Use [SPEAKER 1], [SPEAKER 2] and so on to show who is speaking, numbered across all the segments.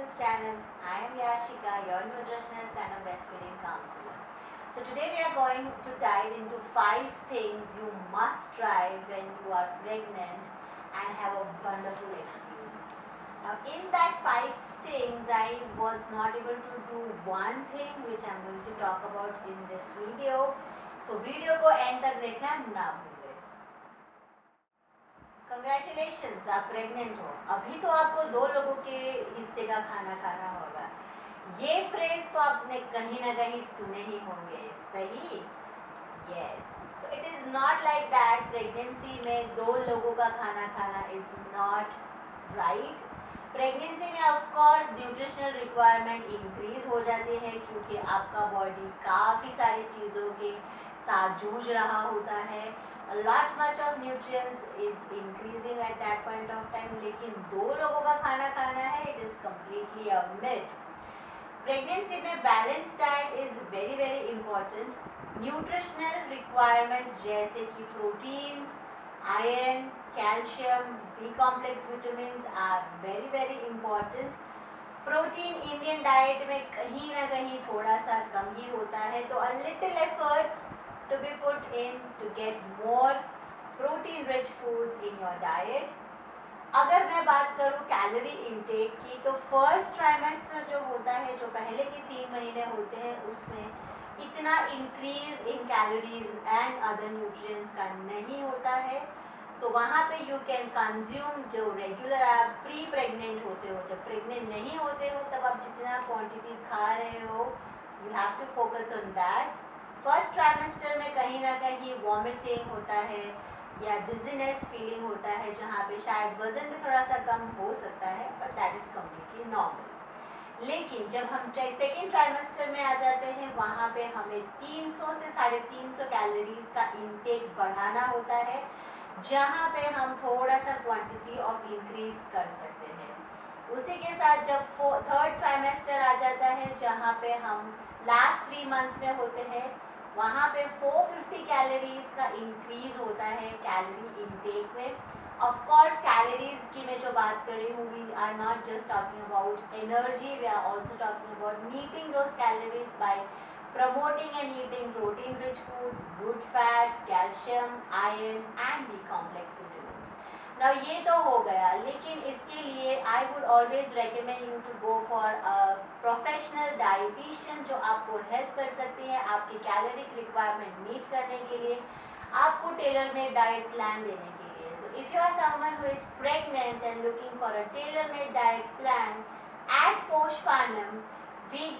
[SPEAKER 1] this channel. I am Yashika, your nutritionist and a breastfeeding counselor. So today we are going to dive into 5 things you must try when you are pregnant and have a wonderful experience. Now in that 5 things, I was not able to do one thing which I am going to talk about in this video. So video को end तक देखना ना भूलें. Congratulations, आप pregnant हो. अभी तो आपको 2 लोगों के हिस्से का खाना खाना होगा. ये फ्रेज तो आपने कहीं ना कहीं सुने ही होंगे, सही? Yes. So it is not like that. Pregnancy में 2 लोगों का खाना खाना इज़ नॉट राइट. प्रेगनेंसी में of course nutritional requirement increase हो जाती है क्योंकि आपका बॉडी काफ़ी सारी चीज़ों के साथ जूझ रहा होता है. A lot much of nutrients is increasing at that point of time. लेकिन 2 लोगों का खाना खाना है, it is completely a myth. Pregnancy में balanced diet is very very important. Nutritional requirements जैसे कि proteins, iron, calcium, B complex vitamins are very very important. Protein Indian diet में कहीं ना कहीं थोड़ा सा कम ही होता है, तो a little efforts to be put in to get more protein rich foods in your diet. अगर मैं बात करूँ कैलोरी इनटेक की, तो फर्स्ट ट्राइमेस्टर जो होता है, जो पहले के 3 महीने होते हैं, उसमें इतना increase in calories and other nutrients का नहीं होता है. सो वहाँ पे यू कैन कंज्यूम जो रेगुलर आप प्री प्रेग्नेंट होते हो. जब प्रेग्नेंट नहीं होते हो तब आप जितना क्वांटिटी खा रहे हो, you have to focus on that. First trimester में कहीं ना कहीं वॉमिटिंग होता है या डिजीनेस फीलिंग होता है, जहाँ पे शायद वजन भी थोड़ा सा कम हो सकता है, but that is completely normal. लेकिन जब हम सेकेंड ट्राइमेस्टर में आ जाते हैं, वहाँ पे हमें 300 से 350 कैलोरीज का इंटेक बढ़ाना होता है, जहाँ पे हम थोड़ा सा क्वांटिटी ऑफ इंक्रीज कर सकते हैं. उसी के साथ जब थर्ड ट्राइमेस्टर आ जाता है, जहाँ पे हम लास्ट 3 मंथ्स में होते हैं, वहाँ पे 450 कैलोरीज का इंक्रीज होता है कैलोरी इनटेक में. ऑफ कोर्स कैलोरीज की मैं जो बात कर रही हूँ, we are not just talking about energy, we are also talking about meeting those calories by promoting and eating protein rich foods, good fats, calcium, iron and B complex vitamins. Now ये तो हो गया, लेकिन इसके लिए I would always recommend you to go for a professional dietitian जो आपको help कर सकती है आपकी कैलोरिक रिक्वायरमेंट मीट करने के लिए, आपको टेलर मेड डाइट प्लान देने के लिए. So if you are someone who is pregnant and looking for a tailor made diet plan, at Postpartum we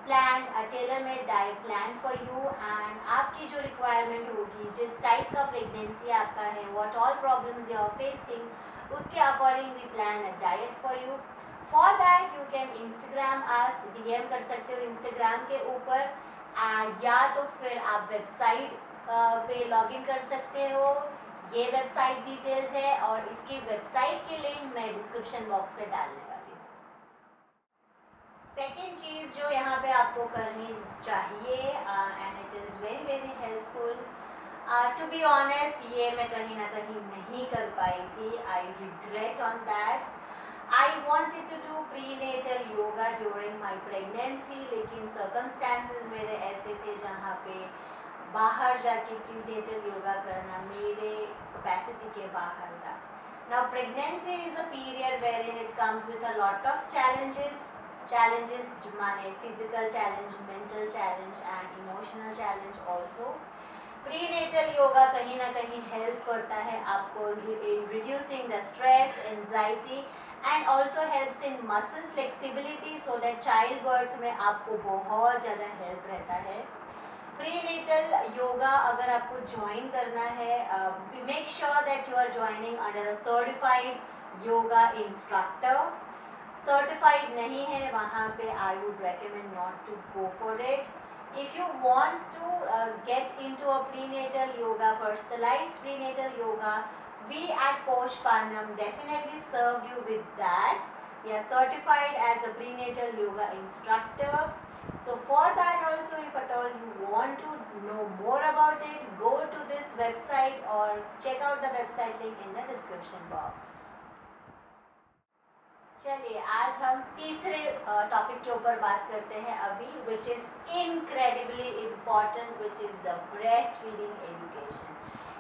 [SPEAKER 1] plan a tailor made diet plan for you. And आपकी जो requirement होगी, जिस type का pregnancy आपका है, what all problems you are facing, उसके according we plan a diet for you. For that you can Instagram us, DM कर सकते हो इंस्टाग्राम के ऊपर, या तो फिर आप वेबसाइट पे लॉगिन कर सकते हो. ये वेबसाइट डिटेल्स है और इसकी वेबसाइट की लिंक मैं डिस्क्रिप्शन बॉक्स पे डालने वाली. सेकेंड चीज़ जो यहाँ पे आपको करनी चाहिए, and it is very very helpful, to be honest ये मैं कहीं ना कहीं नहीं कर पाई थी. I regret on that. I wanted to do prenatal yoga during my pregnancy, लेकिन सर्कमस्टांसेस मेरे ऐसे थे जहाँ पे बाहर जाके प्रीनेटल योगा करना मेरे कैपेसिटी के बाहर था. Now pregnancy is a period wherein it comes with a lot of challenges माने physical challenge, mental challenge and emotional challenge also. Prenatal yoga कहीं ना कहीं हेल्प करता है आपको in reducing the stress, anxiety and also helps in muscle flexibility, so that child birth में आपको बहुत ज़्यादा हेल्प रहता है. प्रीनेटल योगा अगर आपको ज्वाइन करना है, make sure that you are joining under a certified yoga instructor. Certified नहीं है वहाँ पे, I would recommend not to go for it. If you want to get into a prenatal yoga, personalised prenatal yoga, we at Postpartum definitely serve you with that. We are certified as a prenatal yoga instructor. So for that also, if at all you want to know more about it, go to this website or check out the website link in the description box. चलिए आज हम तीसरे topic के ऊपर बात करते हैं अभी, which is incredibly important, which is the breast feeding education.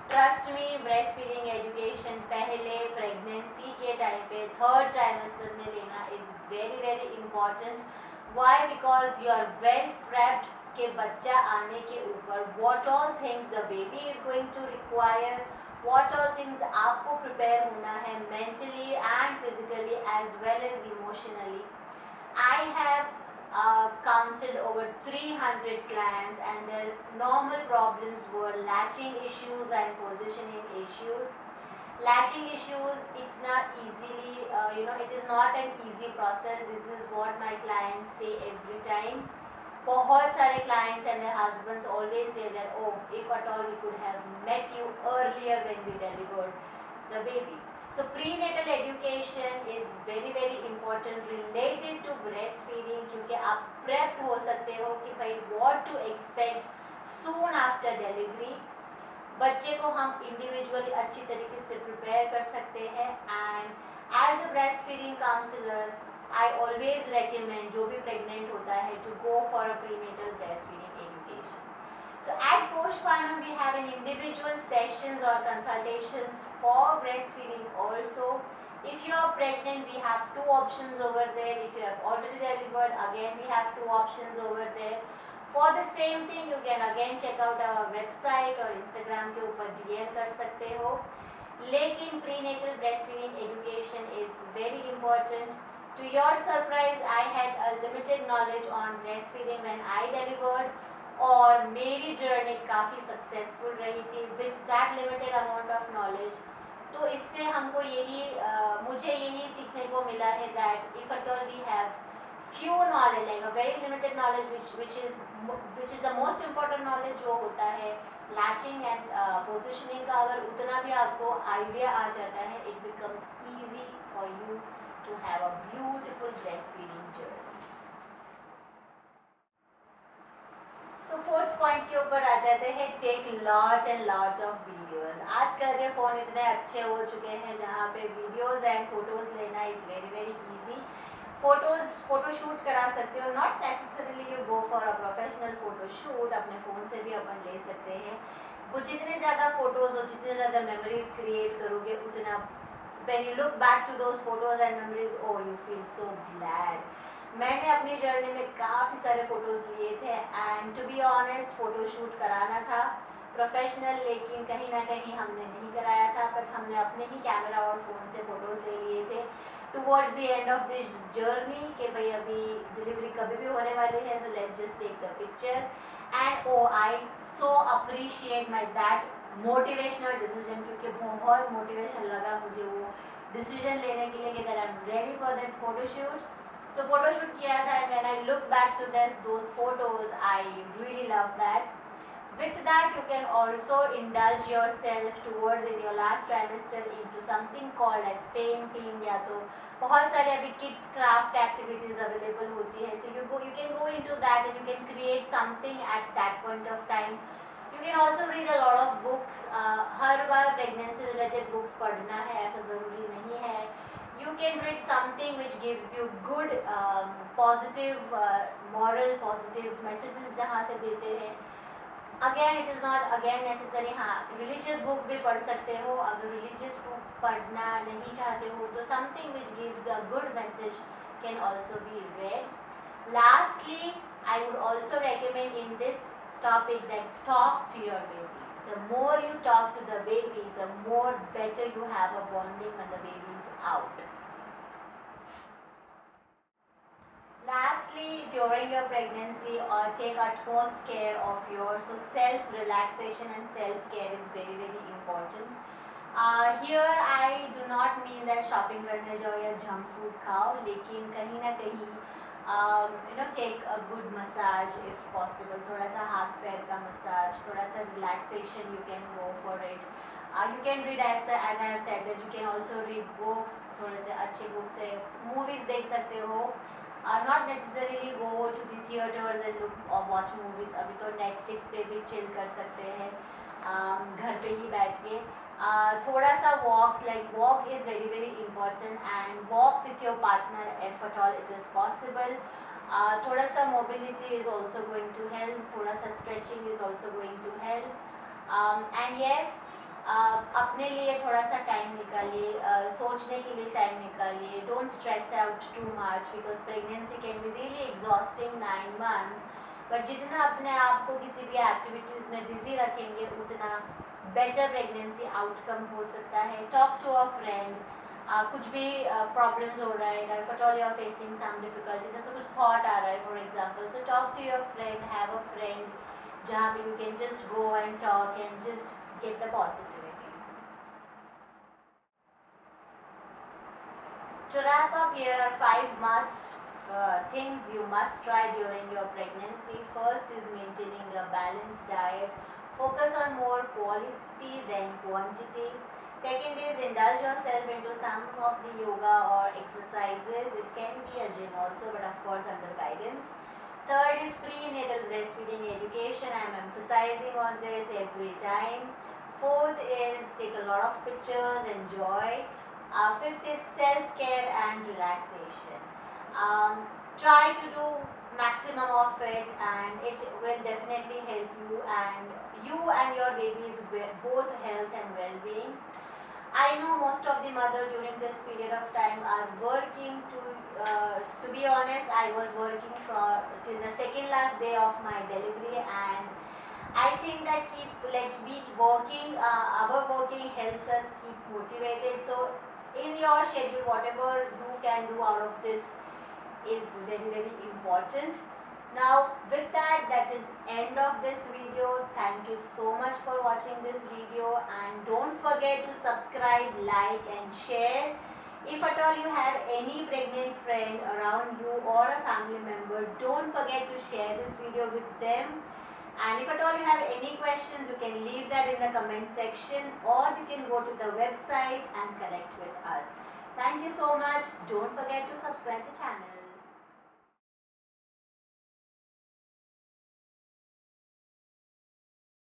[SPEAKER 1] Trust me, breast feeding education पहले प्रेगनेंसी के टाइम पे थर्ड ट्राइमेस्टर में लेना is very very important. Why? Because you are well prepped के बच्चा आने के ऊपर what all things the baby is going to require, what all things आपको prepare होना है mentally and physically as well as emotionally. I have counseled over 300 clients and their normal problems were latching issues and positioning issues. Latching issues itna easily, it is not an easy process. This is what my clients say every time. बहुत सारे clients and their husbands always say that, oh, if at all we could have met you earlier when we delivered the baby. So prenatal education is very very important related to breastfeeding, क्योंकि आप prepped हो सकते हो कि भाई what to expect soon after delivery. बच्चे को हम इंडिविजुअली अच्छी तरीके से प्रिपेयर कर सकते हैं। And as a breast feeding counsellor I always recommend जो भी प्रेग्नेंट होता है to go for a prenatal breast feeding education. So at postpartum we have an individual sessions or consultations for breastfeeding also. If you are pregnant, we have two options over there. If you have already delivered, again we have two options over there. For the same thing you can again check out our website और Instagram के ऊपर DM कर सकते हो। लेकिन prenatal breastfeeding education is very important. To your surprise, I had a limited knowledge on breastfeeding when I delivered, और मेरी journey काफ़ी सक्सेसफुल रही थी with that limited amount of knowledge. तो इससे हमको यही मुझे यही सीखने को मिला है that if at all we have few knowledge, like a very limited knowledge, which is the most important knowledge, जो होता है latching and positioning का, अगर उतना भी आपको आइडिया आ जाता है, it becomes easy for you to have a beautiful breastfeeding journey. So fourth point के ऊपर आ जाते हैं, take lot and lot of videos. आजकल के फ़ोन इतने अच्छे हो चुके हैं जहाँ पे वीडियोस एंड फोटोज़ लेना is very very easy. Photo shoot करा सकते हो, not necessarily you go for a professional photo shoot, अपने फ़ोन से भी अपन ले सकते हैं। वो जितने ज़्यादा फ़ोटोज़ और जितने ज़्यादा मेमोरीज क्रिएट करोगे उतना when you look back to those photos and memories, oh you feel so glad. मैंने अपनी जर्नी में काफ़ी सारे फ़ोटोज़ लिए थे and to be honest photo shoot कराना था प्रोफेशनल, लेकिन कहीं ना कहीं हमने नहीं कराया था, बट हमने अपने ही कैमरा और फ़ोन से फ़ोटोज़ ले लिए थे towards the end of this journey कि भाई अभी डिलीवरी कभी भी होने वाली है, so let's just take the picture. And oh I so appreciate my that motivational decision, क्योंकि बहुत मोटिवेशन लगा मुझे वो डिसीजन लेने के लिए कि that I am ready for that photoshoot. तो फोटोशूट किया था and when I look back to those photos I really love that. With that you can also indulge yourself towards in your last trimester into something called as painting, या तो बहुत सारे अभी kids craft activities available होती है, so you can go into that and you can create something at that point of time. You can also read a lot of books. Her bar pregnancy related books पढ़ना है ऐसा ज़रूरी नहीं है। You can read something which gives you good positive moral positive messages जहाँ से देते हैं। Again it is not again necessary, हाँ रिलीजियस बुक भी पढ़ सकते हो, अगर रिलीजियस बुक पढ़ना नहीं चाहते हो तो something which gives a good message can also be read. Lastly I would also recommend in this topic that talk to your baby. The more you talk to the baby, the more better you have a bonding when the baby is out. Lastly, during your pregnancy, take utmost care of yours. So self-relaxation and self-care is very very important. Here I do not mean that shopping करने जाओ या junk food खाओ, लेकिन कहीं ना कहीं take a good massage if possible. थोड़ा सा हाथ पैर का मसाज, थोड़ा सा relaxation, you can go for it. You can read as I have said that you can also read books, थोड़े से अच्छे books है, movies देख सकते हो। Not necessarily go to the theatres and look और वॉच मूवीज, अभी तो नेटफ्लिक्स पे भी चिल कर सकते हैं घर पे ही बैठ के। थोड़ा सा walks, like walk is very very important, and walk with your partner if at all it is possible. थोड़ा सा mobility is also going to help, थोड़ा सा stretching is also going to help. And yes, अपने लिए थोड़ा सा time निकालिए, सोचने के लिए टाइम निकालिए. Don't stress out too much because pregnancy can be really exhausting 9 months. But जितना अपने आप को किसी भी एक्टिविटीज़ में बिजी रखेंगे उतना बेटर प्रेगनेंसी आउटकम हो सकता है. Talk to a friend. कुछ भी प्रॉब्लम्स हो रहा है, if at all you are facing some difficulties, जैसे कुछ थॉट आ रहा है for example, so talk to your friend, have a friend जहाँ पे you can just go and talk and just get the positivity. To wrap up, here are 5 things you must try during your pregnancy. First is maintaining a balanced diet. Focus on more quality than quantity. Second is indulge yourself into some of the yoga or exercises. It can be a gym also, but of course under guidance. Third is prenatal breastfeeding education. I am emphasizing on this every time. Fourth is take a lot of pictures, enjoy. Fifth is self-care and relaxation. Try to do maximum of it, and it will definitely help you and your baby's both health and well-being. I know most of the mothers during this period of time are working. To be honest, I was working till the second last day of my delivery, and I think that our working helps us keep motivated. So in your schedule, whatever you can do out of this is very very important. Now with that is end of this video. Thank you so much for watching this video, and don't forget to subscribe, like and share. If at all you have any pregnant friend around you or a family member, don't forget to share this video with them. And if at all you have any questions, you can leave that in the comment section, or you can go to the website and connect with us. Thank you so much. Don't forget to subscribe the channel.